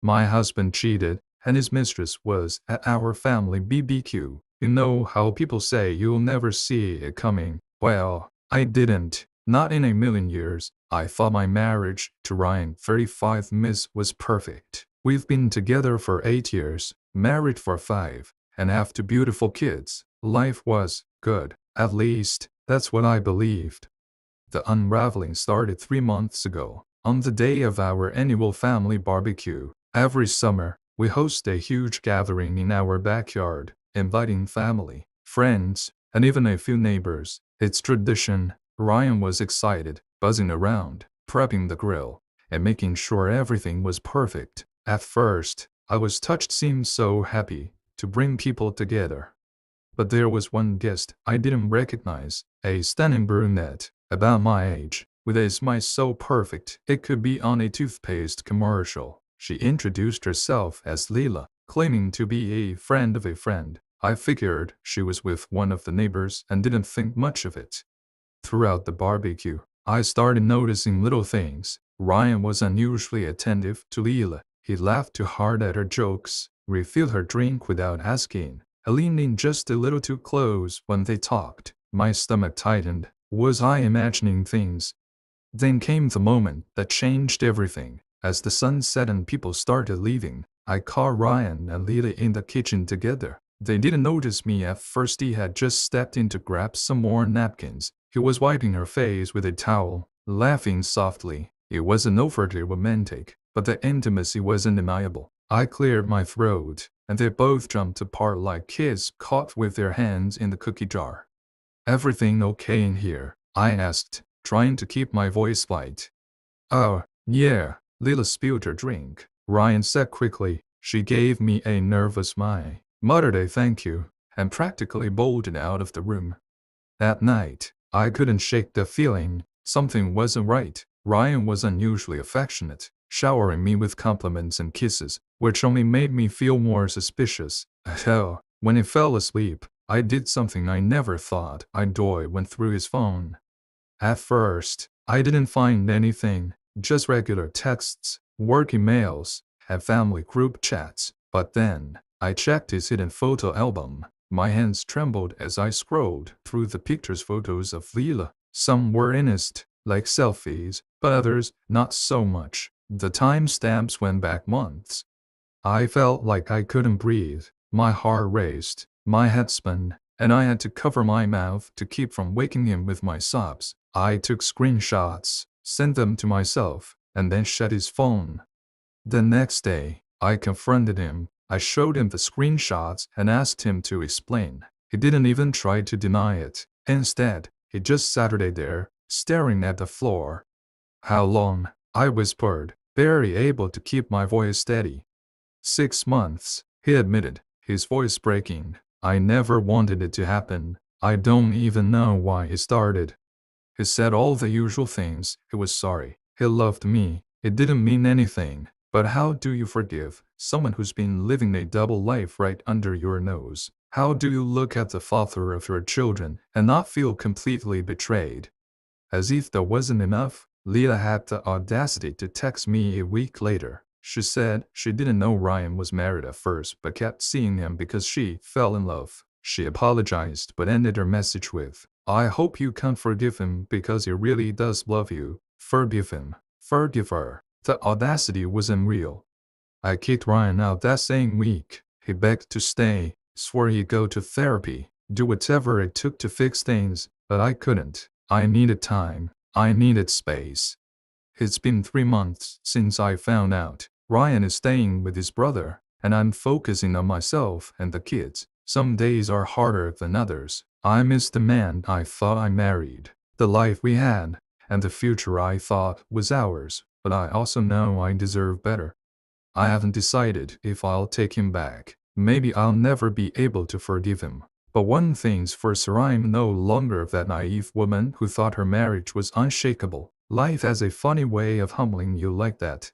My husband cheated, and his mistress was at our family BBQ. You know how people say you'll never see it coming? Well, I didn't. Not in a million years. I thought my marriage to Ryan, 35 Miss, was perfect. We've been together for 8 years, married for 5, and have 2 beautiful kids. Life was good. At least, that's what I believed. The unraveling started 3 months ago, on the day of our annual family barbecue. Every summer, we host a huge gathering in our backyard, inviting family, friends, and even a few neighbors. It's tradition. Ryan was excited, buzzing around, prepping the grill, and making sure everything was perfect. At first, I was touched, seemed so happy to bring people together. But there was one guest I didn't recognize, a stunning brunette, about my age, with a smile so perfect it could be on a toothpaste commercial. She introduced herself as Leela, claiming to be a friend of a friend. I figured she was with one of the neighbors and didn't think much of it. Throughout the barbecue, I started noticing little things. Ryan was unusually attentive to Leela. He laughed too hard at her jokes, refilled her drink without asking, and leaned in just a little too close when they talked. My stomach tightened. Was I imagining things? Then came the moment that changed everything. As the sun set and people started leaving, I caught Ryan and Leela in the kitchen together. They didn't notice me at first. He had just stepped in to grab some more napkins. He was wiping her face with a towel, laughing softly. It wasn't overtly romantic, but the intimacy was undeniable. I cleared my throat, and they both jumped apart like kids caught with their hands in the cookie jar. "Everything okay in here?" I asked, trying to keep my voice light. "Oh, yeah." Leela spilled her drink. Ryan said quickly. She gave me a nervous smile, muttered a thank you, and practically bolted out of the room. That night, I couldn't shake the feeling. Something wasn't right. Ryan was unusually affectionate, showering me with compliments and kisses, which only made me feel more suspicious. Hell, when he fell asleep, I did something I never thought I'd do. Went through his phone. At first, I didn't find anything, just regular texts, work emails, and family group chats. But then, I checked his hidden photo album. My hands trembled as I scrolled through the pictures, photos of Leela. Some were innocent, like selfies, but others, not so much. The timestamps went back months. I felt like I couldn't breathe. My heart raced, my head spun, and I had to cover my mouth to keep from waking him with my sobs. I took screenshots, sent them to myself, and then shut his phone. The next day, I confronted him. I showed him the screenshots and asked him to explain. He didn't even try to deny it. Instead, he just sat there, staring at the floor. "How long?" I whispered, barely able to keep my voice steady. "6 months, he admitted, his voice breaking. "I never wanted it to happen. I don't even know why it started." He said all the usual things. He was sorry. He loved me. It didn't mean anything. But how do you forgive someone who's been living a double life right under your nose? How do you look at the father of your children and not feel completely betrayed? As if that wasn't enough, Leela had the audacity to text me a week later. She said she didn't know Ryan was married at first but kept seeing him because she fell in love. She apologized but ended her message with, "I hope you can forgive him because he really does love you. Forgive him. Forgive her." The audacity was unreal. I kicked Ryan out that same week. He begged to stay, swore he'd go to therapy, do whatever it took to fix things, but I couldn't. I needed time. I needed space. It's been 3 months since I found out. Ryan is staying with his brother, and I'm focusing on myself and the kids. Some days are harder than others. I miss the man I thought I married, the life we had, and the future I thought was ours, but I also know I deserve better. I haven't decided if I'll take him back. Maybe I'll never be able to forgive him. But one thing's for sure, I'm no longer that naive woman who thought her marriage was unshakable. Life has a funny way of humbling you like that.